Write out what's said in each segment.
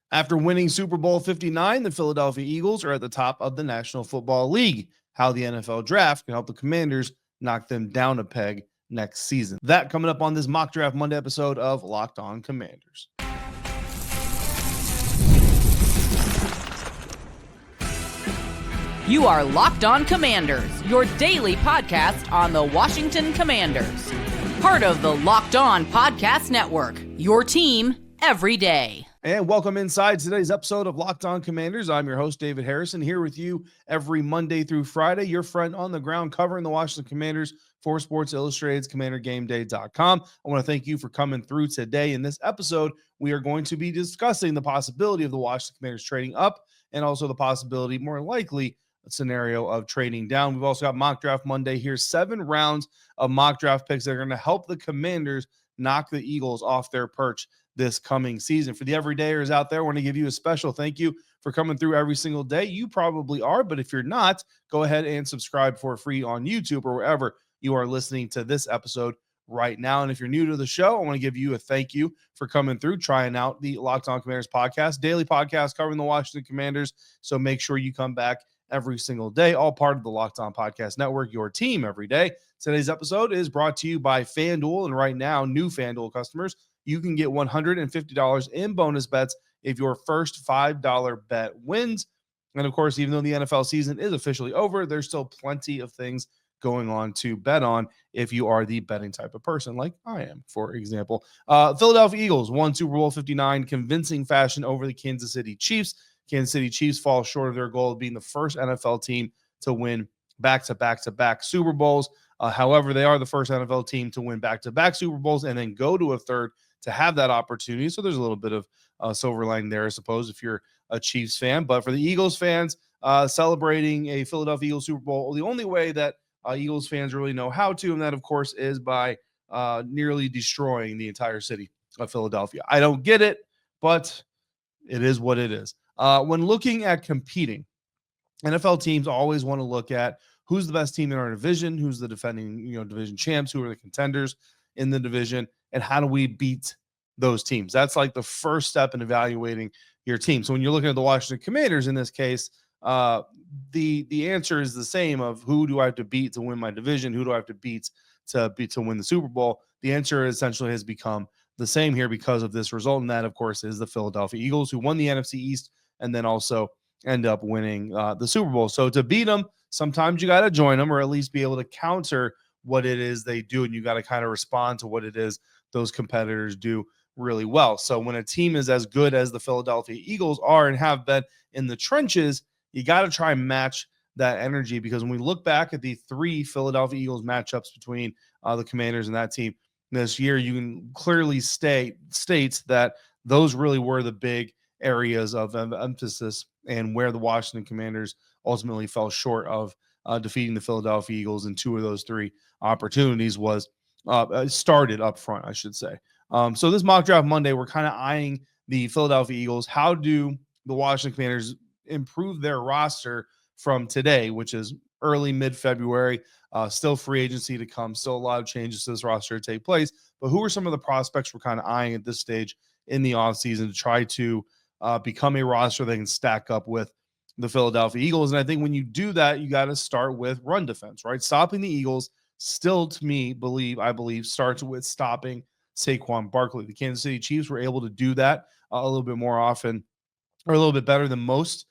After winning Super Bowl 59, the Philadelphia Eagles are at the top of the National Football League. How the NFL draft can help the Commanders knock them down a peg next season. That coming up on this Mock Draft Monday episode of Locked On Commanders. You are Locked On Commanders, your daily podcast on the Washington Commanders. Part of the Locked On Podcast Network, your team every day. And welcome inside today's episode of Locked On Commanders. I'm your host, David Harrison, here with you every Monday through Friday, your friend on the ground covering the Washington Commanders for Sports Illustrated's CommanderGameDay.com. I want to thank you for coming through today. In this episode, we are going to be discussing the possibility of the Washington Commanders trading up and also the possibility, more likely, scenario of trading down. We've also got Mock Draft Monday. Here's 7 rounds of mock draft picks that are going to help the Commanders knock the Eagles off their perch this coming season. For the everydayers out there, I want to give you a special thank you for coming through every single day. You probably are, but if you're not, go ahead and subscribe for free on YouTube or wherever you are listening to this episode right now. And if you're new to the show, I want to give you a thank you for coming through, trying out the Locked On Commanders podcast, daily podcast covering the Washington Commanders. So make sure you come back every single day, all part of the Locked On Podcast Network, your team every day. Today's episode is brought to you by FanDuel, and right now, new FanDuel customers, you can get $150 in bonus bets if your first $5 bet wins. And of course, even though the NFL season is officially over, there's still plenty of things going on to bet on if you are the betting type of person like I am, for example. Philadelphia Eagles won Super Bowl 59 convincing fashion over the Kansas City Chiefs. Kansas City Chiefs fall short of their goal of being the first NFL team to win back-to-back Super Bowls. However, they are the first NFL team to win back-to-back Super Bowls and then go to a third to have that opportunity. So there's a little bit of silver lining there, I suppose, if you're a Chiefs fan. But for the Eagles fans, celebrating a Philadelphia Eagles Super Bowl, the only way that Eagles fans really know how to, and that, of course, is by nearly destroying the entire city of Philadelphia. I don't get it, but it is what it is. When looking at competing, NFL teams always want to look at who's the best team in our division, who's the defending, division champs, who are the contenders in the division, and how do we beat those teams? That's like the first step in evaluating your team. So when you're looking at the Washington Commanders in this case, the answer is the same of who do I have to beat to win my division, who do I have to beat to win the Super Bowl. The answer essentially has become the same here because of this result, and that, of course, is the Philadelphia Eagles, who won the NFC East and then also end up winning the Super Bowl. So to beat them, sometimes you got to join them or at least be able to counter what it is they do, and you got to kind of respond to what it is those competitors do really well. So when a team is as good as the Philadelphia Eagles are and have been in the trenches, you got to try and match that energy, because when we look back at the 3 Philadelphia Eagles matchups between the Commanders and that team this year, you can clearly states that those really were the big areas of emphasis and where the Washington Commanders ultimately fell short of defeating the Philadelphia Eagles in 2 of those 3 opportunities was started up front, I should say. So this Mock Draft Monday, we're kind of eyeing the Philadelphia Eagles. How do the Washington Commanders improve their roster from today, which is early mid-February, still free agency to come, still a lot of changes to this roster to take place, but who are some of the prospects we're kind of eyeing at this stage in the offseason to try to become a roster that can stack up with the Philadelphia Eagles? And I think when you do that, you got to start with run defense, right? Stopping the Eagles still, to me, I believe, starts with stopping Saquon Barkley. The Kansas City Chiefs were able to do that a little bit more often, or a little bit better than most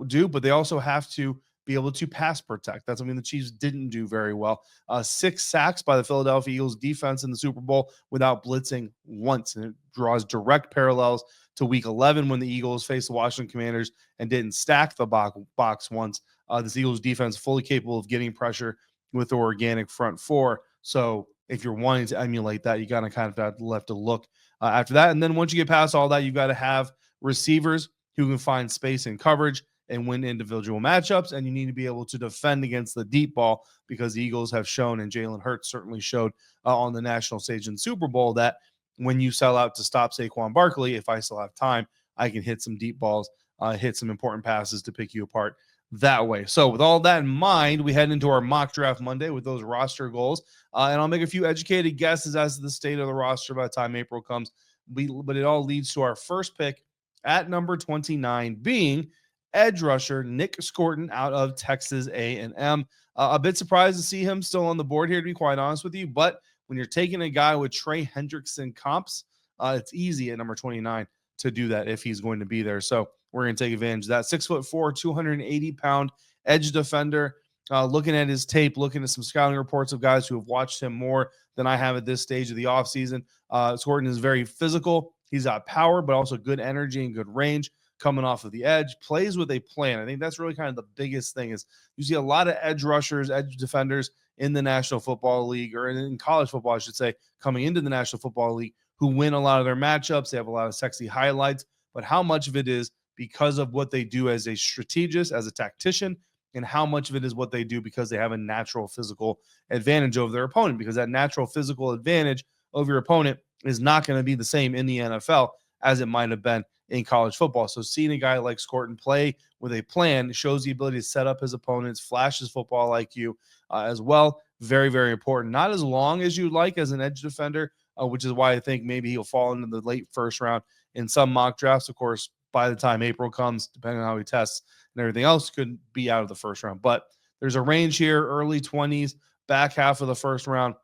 do, but they also have to be able to pass protect. That's something the Chiefs didn't do very well. 6 sacks by the Philadelphia Eagles defense in the Super Bowl without blitzing once, and it draws direct parallels to Week 11 when the Eagles faced the Washington Commanders and didn't stack the box once. This Eagles defense fully capable of getting pressure with the organic front 4. So if you're wanting to emulate that, you got to kind of have to look after that. And then once you get past all that, you've got to have receivers who can find space and coverage and win individual matchups, and you need to be able to defend against the deep ball, because the Eagles have shown, and Jalen Hurts certainly showed on the national stage in Super Bowl, that when you sell out to stop Saquon Barkley, if I still have time, I can hit some deep balls, hit some important passes to pick you apart that way. So with all that in mind, we head into our Mock Draft Monday with those roster goals, and I'll make a few educated guesses as to the state of the roster by the time April comes, but it all leads to our first pick at number 29 being edge rusher Nic Scourton out of Texas A&M. A bit surprised to see him still on the board here, to be quite honest with you, but when you're taking a guy with Trey Hendrickson comps, it's easy at number 29 to do that if he's going to be there. So we're going to take advantage of that. 6'4", 280-pound edge defender. Looking at his tape, looking at some scouting reports of guys who have watched him more than I have at this stage of the offseason. Scourton is very physical. He's got power, but also good energy and good range coming off of the edge. Plays with a plan. I think that's really kind of the biggest thing is you see a lot of edge rushers, edge defenders in the National Football League, or in college football, I should say, coming into the National Football League, who win a lot of their matchups. They have a lot of sexy highlights, but how much of it is because of what they do as a strategist, as a tactician, and how much of it is what they do because they have a natural physical advantage over their opponent, because that natural physical advantage over your opponent is not going to be the same in the NFL as it might have been in college football. So seeing a guy like Scourton play with a plan shows the ability to set up his opponents, flash his football IQ as well. Very, very important. Not as long as you'd like as an edge defender, which is why I think maybe he'll fall into the late first round in some mock drafts. Of course, by the time April comes, depending on how he tests and everything else, could be out of the first round. But there's a range here, early 20s, back half of the first round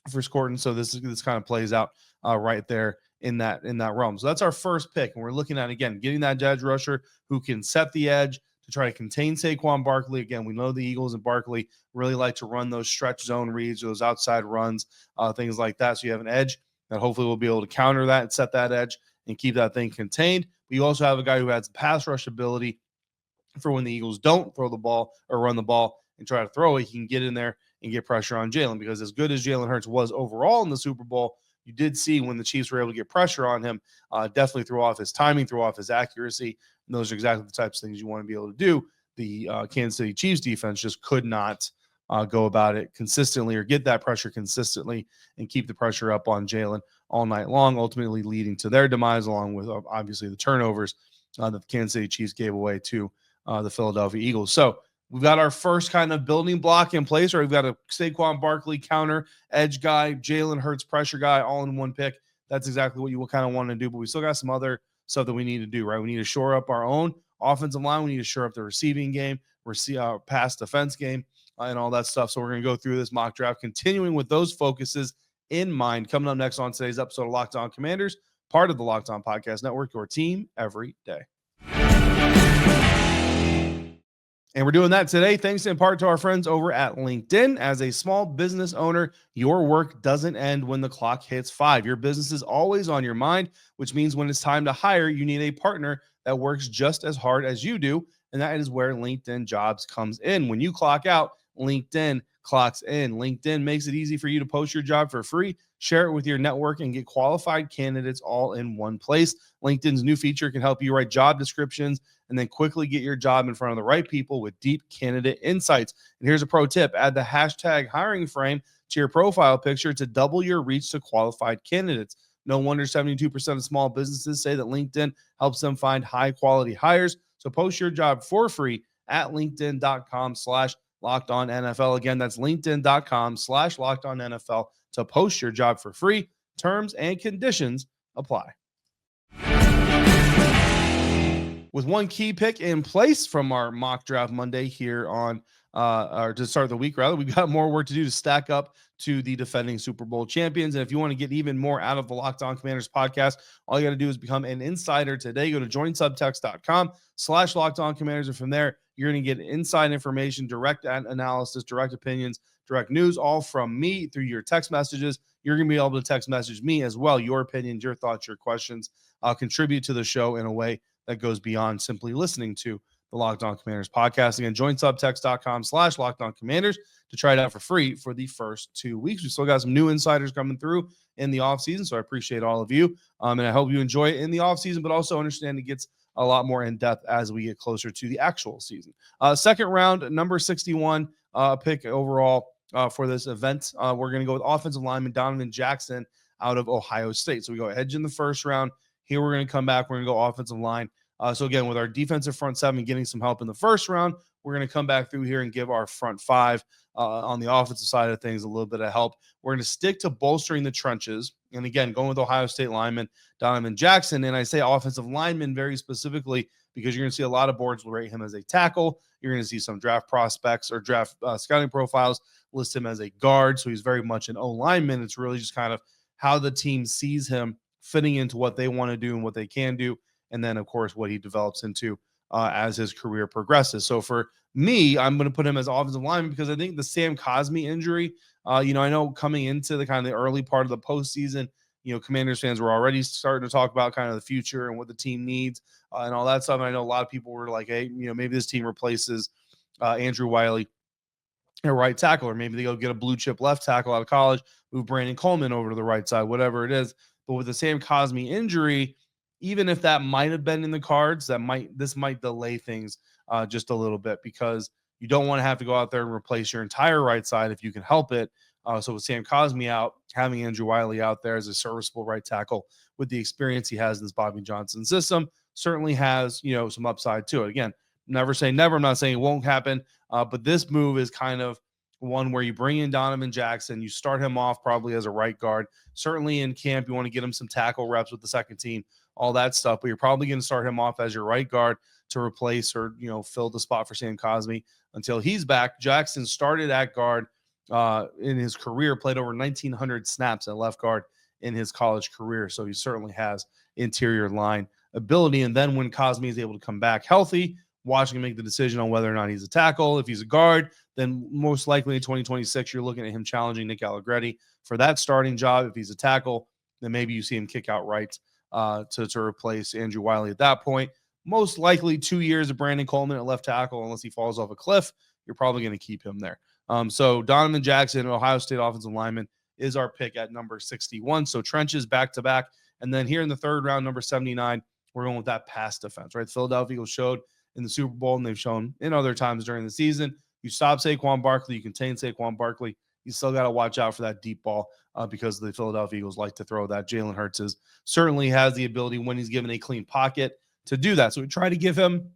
for Scourton. So this kind of plays out right there in that realm. So that's our first pick. And we're looking at, again, getting that edge rusher who can set the edge to try to contain Saquon Barkley. Again, we know the Eagles and Barkley really like to run those stretch zone reads, those outside runs, things like that. So you have an edge that hopefully will be able to counter that and set that edge and keep that thing contained. But you also have a guy who has pass rush ability for when the Eagles don't throw the ball or run the ball and try to throw it, he can get in there and get pressure on Jalen, because as good as Jalen Hurts was overall in the Super Bowl, you did see when the Chiefs were able to get pressure on him, definitely threw off his timing, threw off his accuracy. And those are exactly the types of things you want to be able to do. The Kansas City Chiefs defense just could not go about it consistently or get that pressure consistently and keep the pressure up on Jalen all night long, ultimately leading to their demise, along with obviously the turnovers that the Kansas City Chiefs gave away to the Philadelphia Eagles. So we've got our first kind of building block in place, or we've got a Saquon Barkley counter edge guy, Jalen Hurts pressure guy, all in one pick. That's exactly what you will kind of want to do, but we still got some other stuff that we need to do, right? We need to shore up our own offensive line. We need to shore up the receiving game, pass defense game, and all that stuff. So we're going to go through this mock draft, continuing with those focuses in mind. Coming up next on today's episode of Locked On Commanders, part of the Locked On Podcast Network, your team every day. And we're doing that today thanks in part to our friends over at LinkedIn. As a small business owner, your work doesn't end when the clock hits 5. Your business is always on your mind, which means when it's time to hire, you need a partner that works just as hard as you do. And that is where LinkedIn Jobs comes in. When you clock out, LinkedIn clocks in. LinkedIn makes it easy for you to post your job for free, share it with your network, and get qualified candidates all in one place. LinkedIn's new feature can help you write job descriptions and then quickly get your job in front of the right people with deep candidate insights. And here's a pro tip: add the hashtag hiring frame to your profile picture to double your reach to qualified candidates. No wonder 72% of small businesses say that LinkedIn helps them find high quality hires. So post your job for free at linkedin.com/LockedOnNFL. Again, that's linkedin.com/LockedOnNFL to post your job for free. Terms and conditions apply. With one key pick in place from our mock draft Monday here on, or to start the week rather, we've got more work to do to stack up to the defending Super Bowl champions. And if you want to get even more out of the Locked On Commanders podcast, all you got to do is become an insider today. Go to joinsubtext.com/LockedOnCommanders. And from there, you're going to get inside information, direct analysis, direct opinions, direct news, all from me through your text messages. You're going to be able to text message me as well, your opinions, your thoughts, your questions. I'll contribute to the show in a way that goes beyond simply listening to the Locked On Commanders podcast. Again, join subtext.com/LockedOnCommanders to try it out for free for the first 2 weeks. We still got some new insiders coming through in the offseason, so I appreciate all of you. And I hope you enjoy it in the offseason, but also understand it gets a lot more in depth as we get closer to the actual season. Second round, number 61 pick overall for this event. We're going to go with offensive lineman Donovan Jackson out of Ohio State. So we go edge in the first round. Here we're going to come back. We're going to go offensive line So again, with our defensive front seven getting some help in the first round, we're going to come back through here and give our front five on the offensive side of things a little bit of help. We're going to stick to bolstering the trenches. And again, going with Ohio State lineman Donovan Jackson. And I say offensive lineman very specifically because you're going to see a lot of boards will rate him as a tackle. You're going to see some draft prospects or draft scouting profiles list him as a guard. So he's very much an O-lineman. It's really just kind of how the team sees him fitting into what they want to do and what they can do. And then, of course, what he develops into as his career progresses. So for me, I'm going to put him as offensive lineman because I think the Sam Cosmi injury, I know coming into the kind of the early part of the postseason, Commanders fans were already starting to talk about kind of the future and what the team needs and all that stuff. And I know a lot of people were like, hey, maybe this team replaces Andrew Wiley at right tackle, or maybe they go get a blue chip left tackle out of college, move Brandon Coleman over to the right side, whatever it is. But with the Sam Cosmi injury, even if that might have been in the cards, this might delay things just a little bit because you don't want to have to go out there and replace your entire right side if you can help it. So with Sam Cosmi out, having Andrew Wiley out there as a serviceable right tackle with the experience he has in this Bobby Johnson system certainly has, some upside to it. Again, never say never. I'm not saying it won't happen, but this move is kind of one where you bring in Donovan Jackson, you start him off probably as a right guard. Certainly in camp, you want to get him some tackle reps with the second team, all that stuff, but you're probably going to start him off as your right guard to replace or, fill the spot for Sam Cosmi until he's back. Jackson started at guard in his career, played over 1,900 snaps at left guard in his college career. So he certainly has interior line ability. And then when Cosmi is able to come back healthy, watching him make the decision on whether or not he's a tackle. If he's a guard, then most likely in 2026, you're looking at him challenging Nick Allegretti for that starting job. If he's a tackle, then maybe you see him kick out right to replace Andrew Wiley at that point. Most likely 2 years of Brandon Coleman at left tackle, unless he falls off a cliff, you're probably going to keep him there. So Donovan Jackson, Ohio State offensive lineman, is our pick at number 61. So trenches back to back. And then here in the third round, number 79, we're going with that pass defense, right? Philadelphia Eagles showed in the Super Bowl, and they've shown in other times during the season. You stop Saquon Barkley, you contain Saquon Barkley. You still got to watch out for that deep ball because the Philadelphia Eagles like to throw that. Jalen Hurts certainly has the ability when he's given a clean pocket to do that. So we try to give him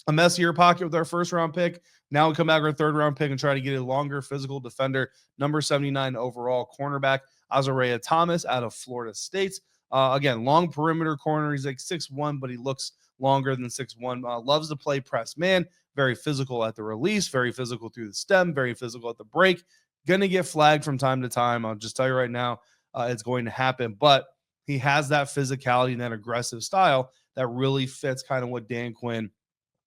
a messier pocket with our first round pick. Now we come back with our third round pick and try to get a longer physical defender, number 79 overall cornerback, Azareye'h Thomas out of Florida State. Again, long perimeter corner. He's like 6'1", but he looks longer than 6'1". Loves to play press man. Very physical at the release, very physical through the stem, very physical at the break. Going to get flagged from time to time. I'll just tell you right now, it's going to happen. But he has that physicality and that aggressive style that really fits kind of what Dan Quinn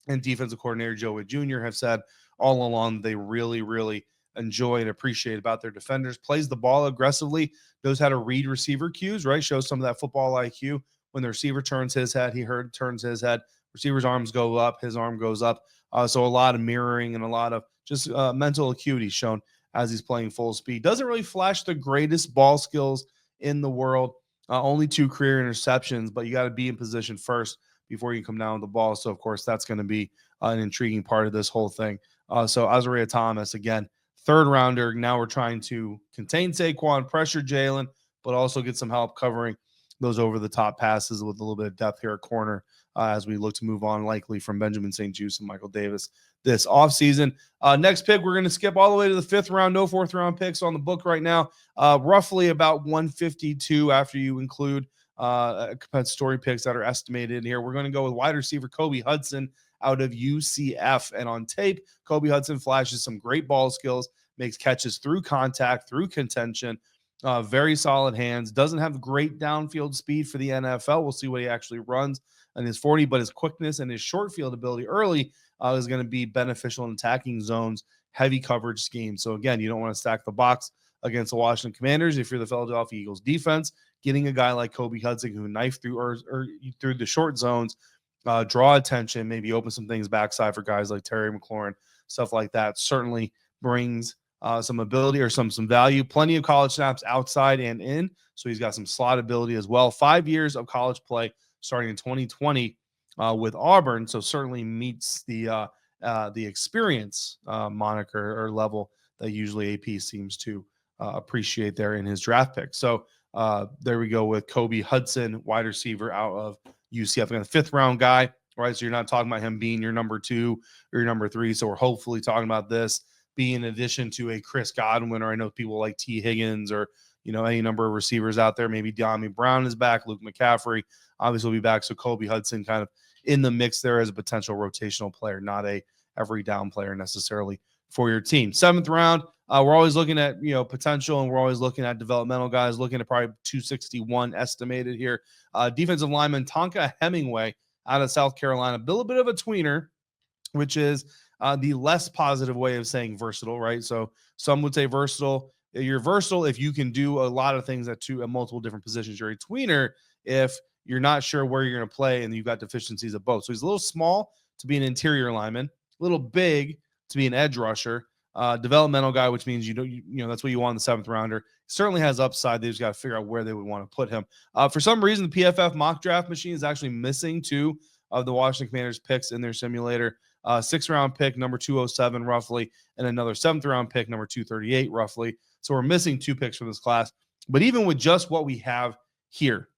and defensive coordinator Joe Witt Jr. have said all along they really, really enjoy and appreciate about their defenders. Plays the ball aggressively, knows how to read receiver cues, right? Shows some of that football IQ. When the receiver turns his head, turns his head. Receiver's arms go up, his arm goes up. So a lot of mirroring and a lot of just mental acuity shown as he's playing full speed. Doesn't really flash the greatest ball skills in the world. Only 2 career interceptions, but you got to be in position first before you come down with the ball. So, of course, that's going to be an intriguing part of this whole thing. So Azareye'h Thomas, again, third rounder. Now we're trying to contain Saquon, pressure Jalen, but also get some help covering those over-the-top passes with a little bit of depth here at corner as we look to move on likely from Benjamin St-Juste and Michael Davis this offseason. Next pick, we're going to skip all the way to the 5th round. No 4th round picks on the book right now. Roughly about 152 after you include compensatory picks that are estimated here. We're going to go with wide receiver Kobe Hudson out of UCF. And on tape, Kobe Hudson flashes some great ball skills, makes catches through contact, through contention, very solid hands, doesn't have great downfield speed for the NFL. We'll see what he actually runs in his 40, but his quickness and his short field ability early is going to be beneficial in attacking zones, heavy coverage schemes. So again, you don't want to stack the box against the Washington Commanders. If you're the Philadelphia Eagles defense, getting a guy like Kobe Hudson who knife through or through the short zones, draw attention, maybe open some things backside for guys like Terry McLaurin, stuff like that, certainly brings some ability or some value. Plenty of college snaps outside and in, so he's got some slot ability as well. 5 years of college play starting in 2020 with Auburn, so certainly meets the experience moniker or level that usually AP seems to appreciate there in his draft pick. So there we go with Kobe Hudson, wide receiver out of UCF. Again, the 5th round guy. right? So you're not talking about him being your number 2 or your number 3. So we're hopefully talking about this being in addition to a Chris Godwin, or I know people like T. Higgins, or, any number of receivers out there. Maybe De'Ami Brown is back. Luke McCaffrey obviously will be back. So Kobe Hudson kind of in the mix there as a potential rotational player, not a every down player necessarily for your team. 7th round, we're always looking at, potential, and we're always looking at developmental guys, looking at probably 261 estimated here. Defensive lineman Tonka Hemingway out of South Carolina, a little bit of a tweener, which is the less positive way of saying versatile, right? So some would say versatile. You're versatile if you can do a lot of things at multiple different positions. You're a tweener if you're not sure where you're going to play and you've got deficiencies of both. So he's a little small to be an interior lineman, a little big to be an edge rusher, developmental guy, which means that's what you want in the 7th rounder. Certainly has upside. They just got to figure out where they would want to put him. For some reason, the PFF mock draft machine is actually missing 2 of the Washington Commanders picks in their simulator. 6th round pick, number 207 roughly, and another 7th round pick, number 238 roughly. So we're missing 2 picks from this class. But even with just what we have here,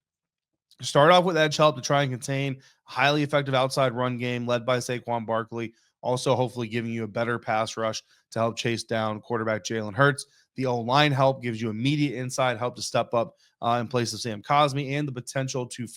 start off with edge help to try and contain a highly effective outside run game led by Saquon Barkley. Also, hopefully giving you a better pass rush to help chase down quarterback Jalen Hurts. The O-line help gives you immediate inside help to step up in place of Sam Cosmi, and the potential to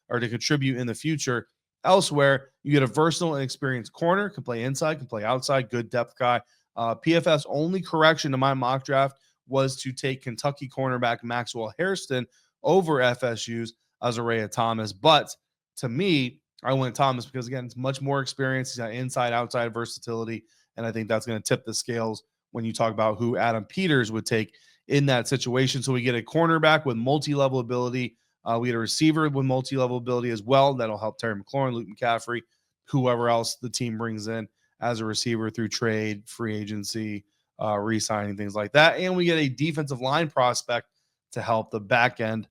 contribute in the future. Elsewhere, you get a versatile and experienced corner, can play inside, can play outside, good depth guy. PFF's only correction to my mock draft was to take Kentucky cornerback Maxwell Hairston over FSU's Azareye'h Thomas. But to me, I went Thomas because, again, it's much more experience. He's got inside, outside versatility, and I think that's going to tip the scales when you talk about who Adam Peters would take in that situation. So we get a cornerback with multi-level ability. We get a receiver with multi-level ability as well. That'll help Terry McLaurin, Luke McCaffrey, whoever else the team brings in as a receiver through trade, free agency, re-signing, things like that. And we get a defensive line prospect to help the back end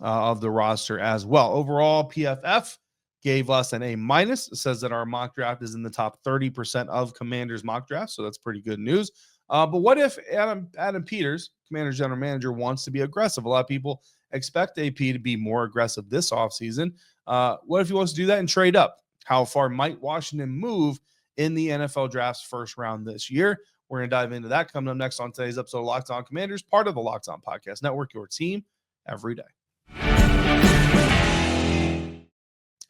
of the roster as well. Overall, PFF gave us an A-. It says that our mock draft is in the top 30% of Commanders mock draft, so that's pretty good news. But what if Adam Peters, Commanders general manager, wants to be aggressive? A lot of people expect AP to be more aggressive this offseason. What if he wants to do that and trade up? How far might Washington move in the NFL draft's first round this year? We're going to dive into that coming up next on today's episode of Locked On Commanders, part of the Locked On Podcast Network, your team every day.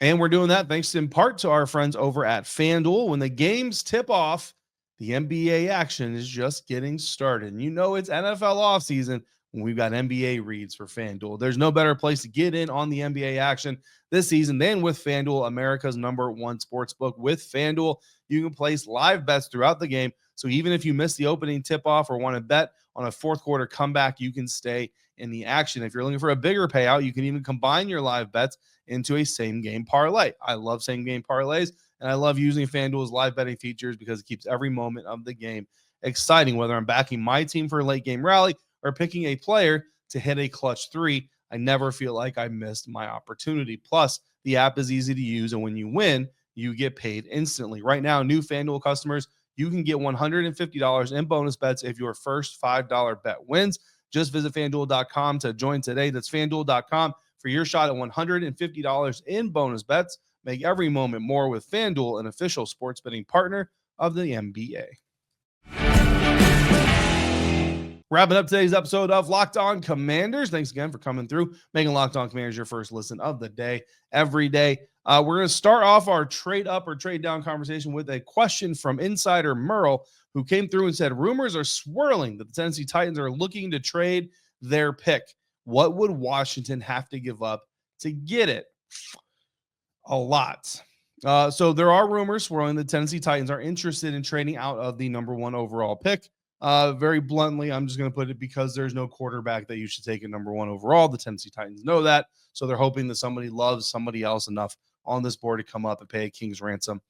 And we're doing that thanks in part to our friends over at FanDuel. When the games tip off, the NBA action is just getting started. And it's NFL offseason when we've got NBA reads for FanDuel. There's no better place to get in on the NBA action this season than with FanDuel, America's #1 sportsbook. With FanDuel, you can place live bets throughout the game. So even if you miss the opening tip-off or want to bet on a fourth quarter comeback, you can stay in the action. If you're looking for a bigger payout, you can even combine your live bets into a same-game parlay. I love same-game parlays, and I love using FanDuel's live betting features because it keeps every moment of the game exciting. Whether I'm backing my team for a late-game rally or picking a player to hit a clutch 3, I never feel like I missed my opportunity. Plus, the app is easy to use, and when you win, you get paid instantly. Right now, new FanDuel customers, you can get $150 in bonus bets if your first $5 bet wins. Just visit FanDuel.com to join today. That's FanDuel.com for your shot at $150 in bonus bets. Make every moment more with FanDuel, an official sports betting partner of the NBA. Wrapping up today's episode of Locked On Commanders. Thanks again for coming through, making Locked On Commanders your first listen of the day, every day. We're going to start off our trade up or trade down conversation with a question from Insider Merle, who came through and said, rumors are swirling that the Tennessee Titans are looking to trade their pick. What would Washington have to give up to get it? A lot. So there are rumors swirling the Tennessee Titans are interested in trading out of the #1 overall pick. Very bluntly, I'm just going to put it because there's no quarterback that you should take at #1 overall. The Tennessee Titans know that. So they're hoping that somebody loves somebody else enough on this board to come up and pay a king's ransom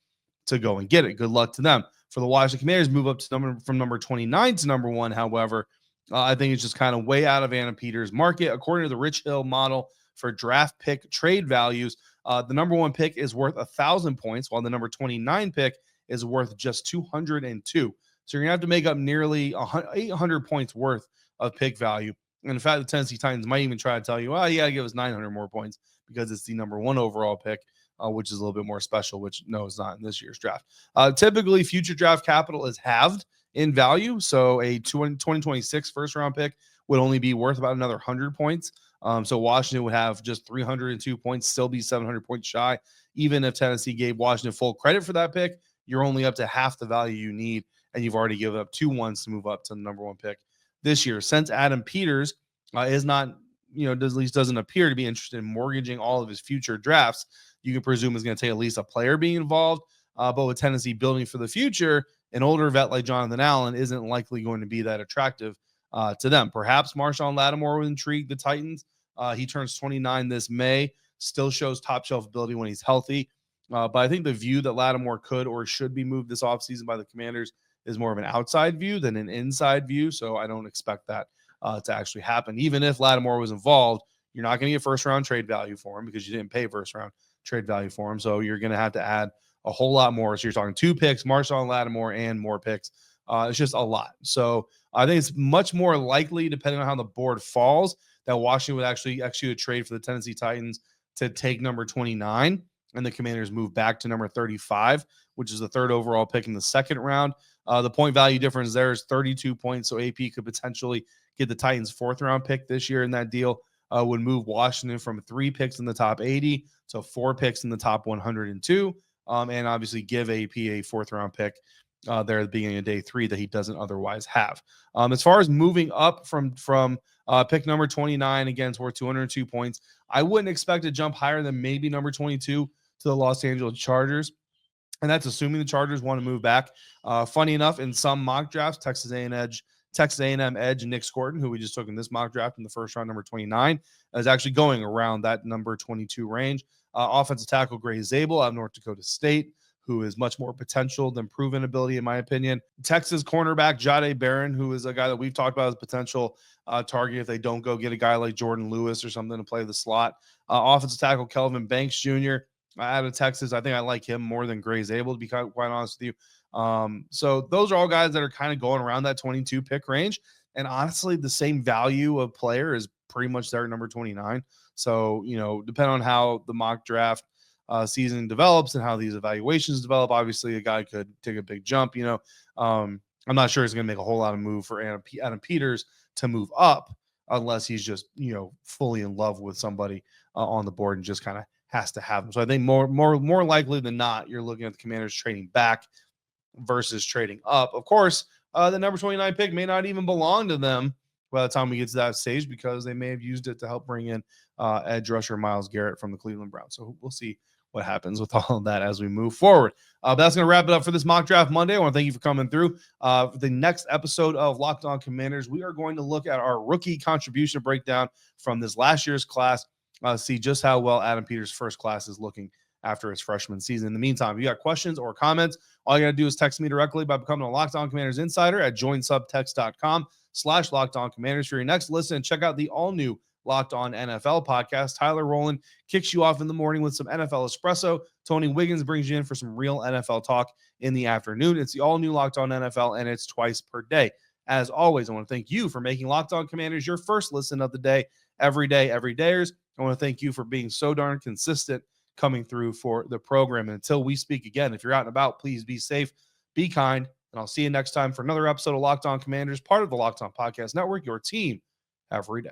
to go and get it. Good luck to them. For the Washington Commanders, move up to from number 29 to #1. However, I think it's just kind of way out of Adam Peters' market. According to the Rich Hill model for draft pick trade values, the #1 pick is worth 1,000 points, while the number 29 pick is worth just 202. So you're going to have to make up nearly 800 points worth of pick value. And in fact, the Tennessee Titans might even try to tell you, well, you got to give us 900 more points because it's the #1 overall pick. which is a little bit more special, which no, it's not in this year's draft. Typically, future draft capital is halved in value. So a 2026 first round pick would only be worth about another 100 points. So Washington would have just 302 points, still be 700 points shy. Even if Tennessee gave Washington full credit for that pick, you're only up to half the value you need, and you've already given up 2 ones to move up to the number 1 pick this year. Since Adam Peters is not, at least doesn't appear to be interested in mortgaging all of his future drafts, you can presume it's going to take at least a player being involved. But with Tennessee building for the future, an older vet like Jonathan Allen isn't likely going to be that attractive to them. Perhaps Marshawn Lattimore would intrigue the Titans. He turns 29 this May, still shows top shelf ability when he's healthy. But I think the view that Lattimore could or should be moved this offseason by the Commanders is more of an outside view than an inside view. So I don't expect that to actually happen. Even if Lattimore was involved, you're not going to get first round trade value for him because you didn't pay first round trade value for him. So you're going to have to add a whole lot more. So you're talking 2 picks, Marshawn Lattimore, and more picks. It's just a lot. So I think it's much more likely, depending on how the board falls, that Washington would actually execute a trade for the Tennessee Titans to take number 29, and the Commanders move back to number 35, which is the 3rd overall pick in the 2nd round. The point value difference there is 32 points, so AP could potentially get the Titans' 4th round pick this year in that deal. Would move Washington from 3 picks in the top 80 to 4 picks in the top 102, and obviously give AP a 4th round pick there at the beginning of day 3 that he doesn't otherwise have. As far as moving up from pick number 29, again, it's worth 202 points. I wouldn't expect to jump higher than maybe number 22 to the Los Angeles Chargers. And that's assuming the Chargers want to move back. Funny enough, in some mock drafts, Texas A&M edge Nic Scourton, who we just took in this mock draft in the 1st round, number 29, is actually going around that number 22 range. Offensive tackle Gray Zabel out of North Dakota State, who is much more potential than proven ability, in my opinion. Texas cornerback Jahdae Barron, who is a guy that we've talked about as potential target if they don't go get a guy like Jordan Lewis or something to play the slot. Offensive tackle Kelvin Banks Jr. Out of Texas. I think I like him more than Gray Zabel, to be quite honest with you. So those are all guys that are kind of going around that 22 pick range. And honestly, the same value of player is pretty much there at number 29. So, depending on how the mock draft season develops and how these evaluations develop, obviously a guy could take a big jump. I'm not sure it's going to make a whole lot of move for Adam Peters to move up unless he's just, fully in love with somebody on the board and just kind of has to have them. So I think more likely than not, you're looking at the Commanders trading back versus trading up. Of course, the number 29 pick may not even belong to them by the time we get to that stage, because they may have used it to help bring in edge rusher Myles Garrett from the Cleveland Browns. So we'll see what happens with all of that as we move forward. But that's going to wrap it up for this Mock Draft Monday. I want to thank you for coming through. For the next episode of Locked On Commanders, we are going to look at our rookie contribution breakdown from this last year's class. See just how well Adam Peters' first class is looking after his freshman season. In the meantime, if you got questions or comments, all you got to do is text me directly by becoming a Locked On Commanders insider at joinsubtext.com/LockedOnCommanders. For your next listen, check out the all-new Locked On NFL podcast. Tyler Rowland kicks you off in the morning with some NFL espresso. Tony Wiggins brings you in for some real NFL talk in the afternoon. It's the all-new Locked On NFL, and it's twice per day. As always, I want to thank you for making Locked On Commanders your first listen of the day, every dayers. I want to thank you for being so darn consistent coming through for the program. And until we speak again, if you're out and about, please be safe, be kind, and I'll see you next time for another episode of Locked On Commanders, part of the Locked On Podcast Network, your team every day.